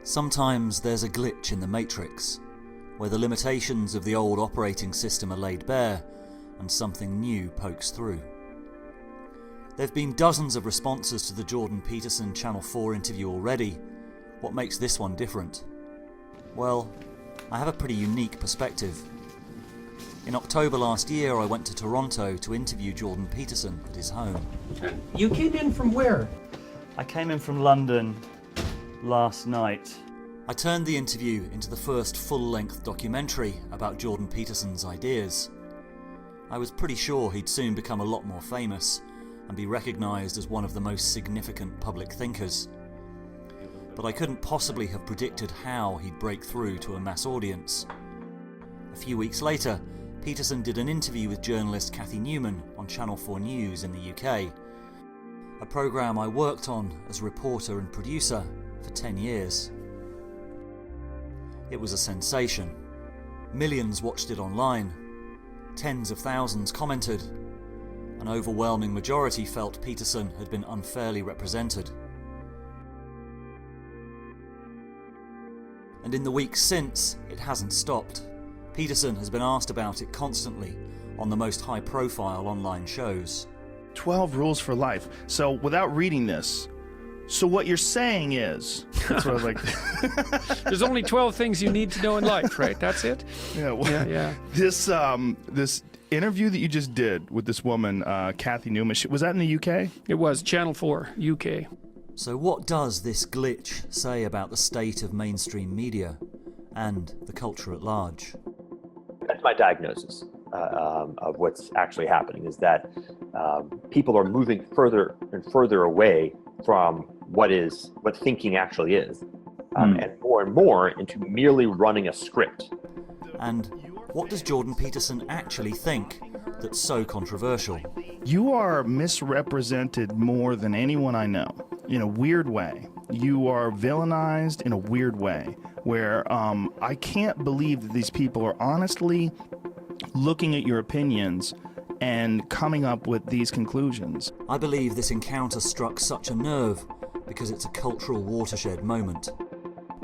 Sometimes there's a glitch in the matrix, where the limitations of the old operating system are laid bare and something new pokes through. There have been dozens of responses to the Jordan Peterson Channel 4 interview already. What makes this one different? Well, I have a pretty unique perspective. In October last year, I went to Toronto to interview Jordan Peterson at his home. You came in from where? I came in from London last night. I turned the interview into the first full-length documentary about Jordan Peterson's ideas. I was pretty sure he'd soon become a lot more famous and be recognised as one of the most significant public thinkers. But I couldn't possibly have predicted how he'd break through to a mass audience. A few weeks later, Peterson did an interview with journalist Cathy Newman on Channel 4 News in the UK, a programme I worked on as reporter and producer for 10 years. It was a sensation. Millions watched it online. Tens of thousands commented. An overwhelming majority felt Peterson had been unfairly represented. And in the weeks since, it hasn't stopped. Peterson has been asked about it constantly on the most high-profile online shows. 12 rules for life. So without reading this, so what you're saying is, that's what I like. There's only 12 things you need to know in life, right? That's it? Yeah, well, yeah. This interview that you just did with this woman, Cathy Newman, was that in the UK? It was Channel 4, UK. So what does this glitch say about the state of mainstream media and the culture at large? That's my diagnosis of what's actually happening, is that people are moving further and further away from what thinking actually is, and more into merely running a script. And what does Jordan Peterson actually think that's so controversial? You are misrepresented more than anyone I know, in a weird way. You are villainized in a weird way, where I can't believe that these people are honestly looking at your opinions and coming up with these conclusions. I believe this encounter struck such a nerve because it's a cultural watershed moment.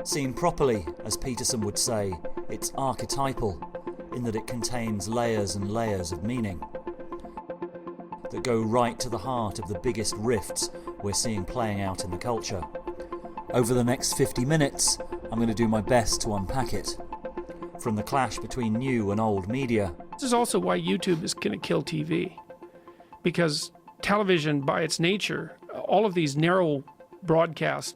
Seen properly, as Peterson would say, it's archetypal in that it contains layers and layers of meaning that go right to the heart of the biggest rifts we're seeing playing out in the culture. Over the next 50 minutes, I'm going to do my best to unpack it. From the clash between new and old media. This is also why YouTube is going to kill TV. Because television, by its nature, all of these narrow broadcast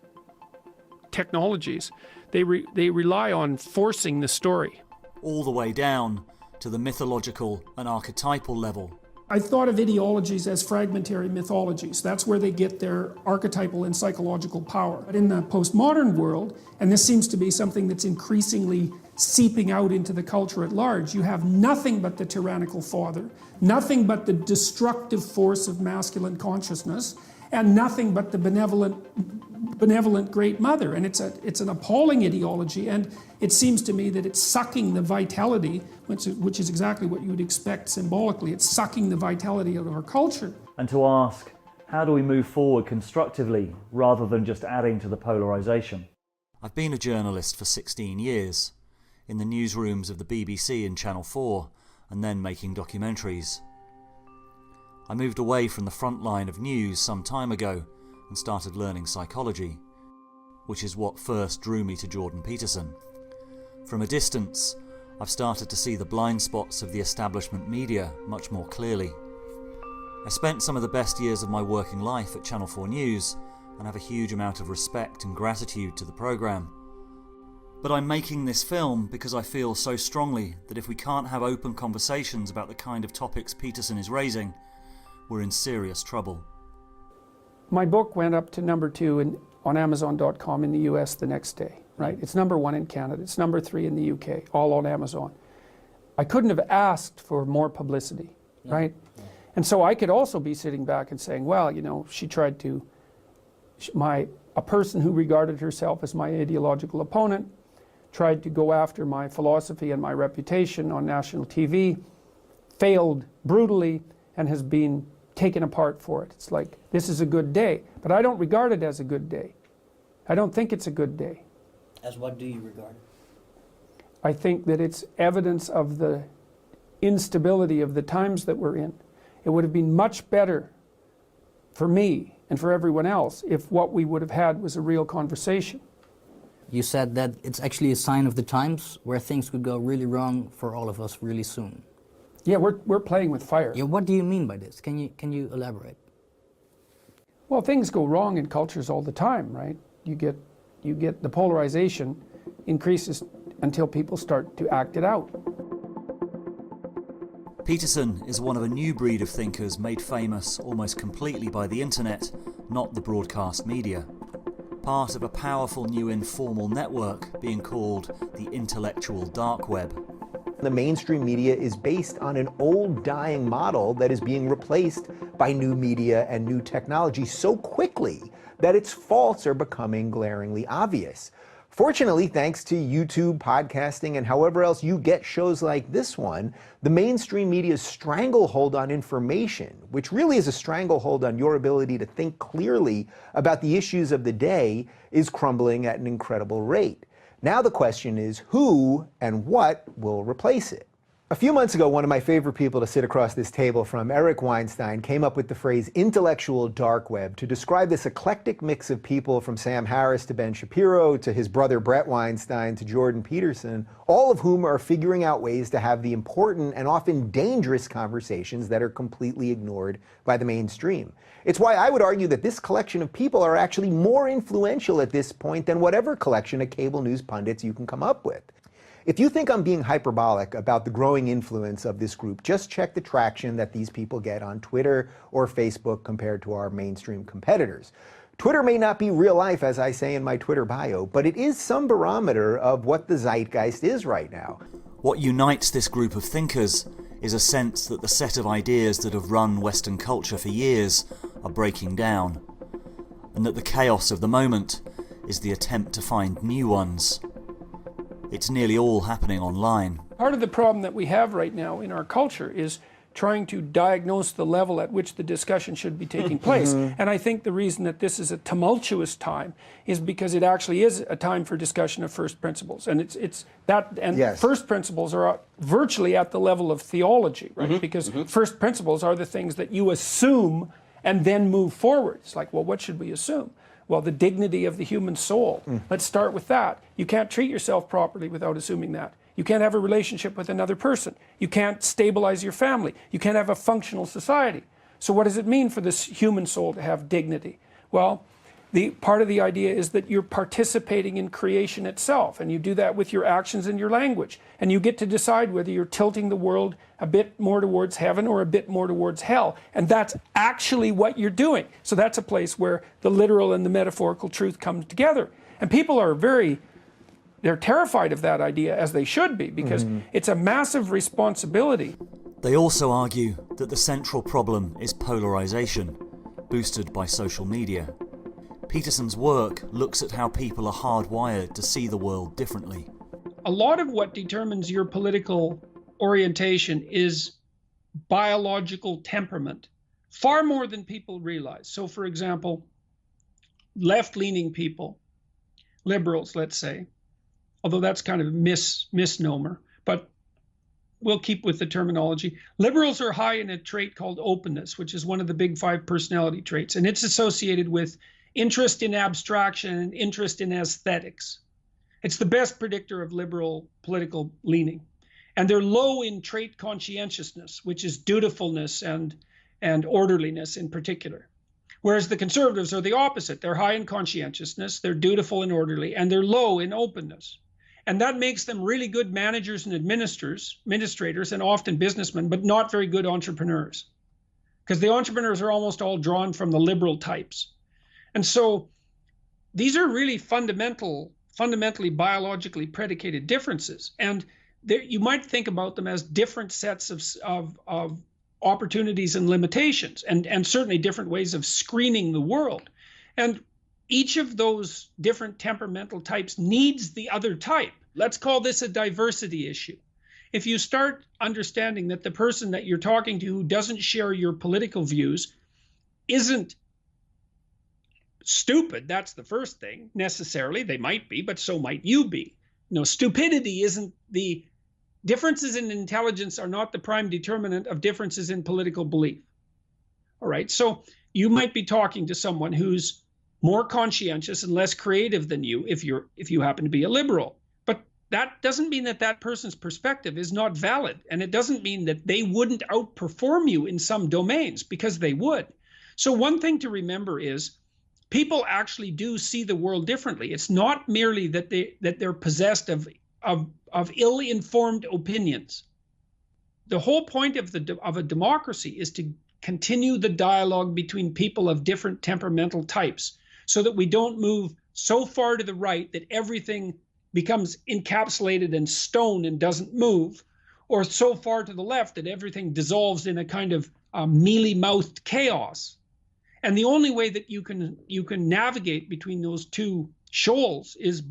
technologies, they rely on forcing the story. All the way down to the mythological and archetypal level. I thought of ideologies as fragmentary mythologies. That's where they get their archetypal and psychological power. But in the postmodern world, and this seems to be something that's increasingly seeping out into the culture at large, you have nothing but the tyrannical father, nothing but the destructive force of masculine consciousness, and nothing but the benevolent great mother. And it's an appalling ideology, and it seems to me that it's sucking the vitality, which is exactly what you would expect symbolically. It's sucking the vitality out of our culture. And to ask, how do we move forward constructively rather than just adding to the polarisation? I've been a journalist for 16 years, in the newsrooms of the BBC and Channel 4, and then making documentaries. I moved away from the front line of news some time ago and started learning psychology, which is what first drew me to Jordan Peterson. From a distance, I've started to see the blind spots of the establishment media much more clearly. I spent some of the best years of my working life at Channel 4 News and have a huge amount of respect and gratitude to the programme. But I'm making this film because I feel so strongly that if we can't have open conversations about the kind of topics Peterson is raising, we're in serious trouble. My book went up to number 2 on Amazon.com in the US the next day, right? It's number 1 in Canada, it's number 3 in the UK, all on Amazon. I couldn't have asked for more publicity, right? And so I could also be sitting back and saying, well, you know, she tried to, a person who regarded herself as my ideological opponent tried to go after my philosophy and my reputation on national TV, failed brutally, and has been taken apart for it. It's like, this is a good day, but I don't regard it as a good day. I don't think it's a good day. As what do you regard it? I think that it's evidence of the instability of the times that we're in. It would have been much better for me and for everyone else if what we would have had was a real conversation. You said that it's actually a sign of the times where things could go really wrong for all of us really soon. Yeah, we're playing with fire. Yeah, what do you mean by this? Can you elaborate? Well, things go wrong in cultures all the time, right? You get the polarization increases until people start to act it out. Peterson is one of a new breed of thinkers made famous almost completely by the internet, not the broadcast media. Part of a powerful new informal network being called the intellectual dark web. The mainstream media is based on an old dying model that is being replaced by new media and new technology so quickly that its faults are becoming glaringly obvious. Fortunately, thanks to YouTube, podcasting, and however else you get shows like this one, the mainstream media's stranglehold on information, which really is a stranglehold on your ability to think clearly about the issues of the day, is crumbling at an incredible rate. Now the question is who and what will replace it? A few months ago, one of my favorite people to sit across this table from, Eric Weinstein, came up with the phrase intellectual dark web to describe this eclectic mix of people from Sam Harris to Ben Shapiro to his brother Brett Weinstein to Jordan Peterson, all of whom are figuring out ways to have the important and often dangerous conversations that are completely ignored by the mainstream. It's why I would argue that this collection of people are actually more influential at this point than whatever collection of cable news pundits you can come up with. If you think I'm being hyperbolic about the growing influence of this group, just check the traction that these people get on Twitter or Facebook compared to our mainstream competitors. Twitter may not be real life, as I say in my Twitter bio, but it is some barometer of what the zeitgeist is right now. What unites this group of thinkers is a sense that the set of ideas that have run Western culture for years are breaking down, and that the chaos of the moment is the attempt to find new ones. It's nearly all happening online. Part of the problem that we have right now in our culture is trying to diagnose the level at which the discussion should be taking place. And I think the reason that this is a tumultuous time is because it actually is a time for discussion of first principles. And it's that, and yes, first principles are virtually at the level of theology, right? Because first principles are the things that you assume and then move forward. It's like, well, what should we assume? Well, the dignity of the human soul. Let's start with that. You can't treat yourself properly without assuming that. You can't have a relationship with another person. You can't stabilize your family. You can't have a functional society. So what does it mean for this human soul to have dignity? Well, part of the idea is that you're participating in creation itself, and you do that with your actions and your language. And you get to decide whether you're tilting the world a bit more towards heaven or a bit more towards hell. And that's actually what you're doing. So that's a place where the literal and the metaphorical truth come together. And people are they're terrified of that idea, as they should be, because it's a massive responsibility. They also argue that the central problem is polarization, boosted by social media. Peterson's work looks at how people are hardwired to see the world differently. A lot of what determines your political orientation is biological temperament, far more than people realize. So, for example, left-leaning people, liberals, let's say, although that's kind of a misnomer, but we'll keep with the terminology. Liberals are high in a trait called openness, which is one of the big 5 personality traits, and it's associated with interest in abstraction and interest in aesthetics. It's the best predictor of liberal political leaning. And they're low in trait conscientiousness, which is dutifulness and orderliness in particular. Whereas the conservatives are the opposite. They're high in conscientiousness, they're dutiful and orderly, and they're low in openness. And that makes them really good managers and administrators, and often businessmen, but not very good entrepreneurs. Because the entrepreneurs are almost all drawn from the liberal types. And so these are really fundamentally biologically predicated differences. And you might think about them as different sets of opportunities and limitations, and certainly different ways of screening the world. And each of those different temperamental types needs the other type. Let's call this a diversity issue. If you start understanding that the person that you're talking to who doesn't share your political views isn't stupid, that's the first thing. Necessarily, they might be, but so might you be. Stupidity isn't the... Differences in intelligence are not the prime determinant of differences in political belief. All right, so you might be talking to someone who's more conscientious and less creative than you if you happen to be a liberal. But that doesn't mean that that person's perspective is not valid, and it doesn't mean that they wouldn't outperform you in some domains, because they would. So one thing to remember is people actually do see the world differently. It's not merely that they're possessed of ill-informed opinions. The whole point of a democracy is to continue the dialogue between people of different temperamental types, so that we don't move so far to the right that everything becomes encapsulated in stone and doesn't move, or so far to the left that everything dissolves in a kind of mealy-mouthed chaos. And the only way that you can navigate between those two shoals is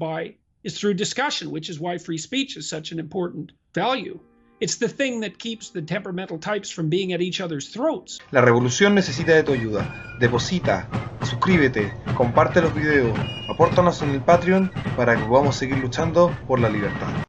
through discussion, which is why free speech is such an important value. It's the thing that keeps the temperamental types from being at each other's throats. La revolución necesita de tu ayuda. Deposita, suscríbete, comparte los videos, apórtanos en el Patreon para que podamos seguir luchando por la libertad.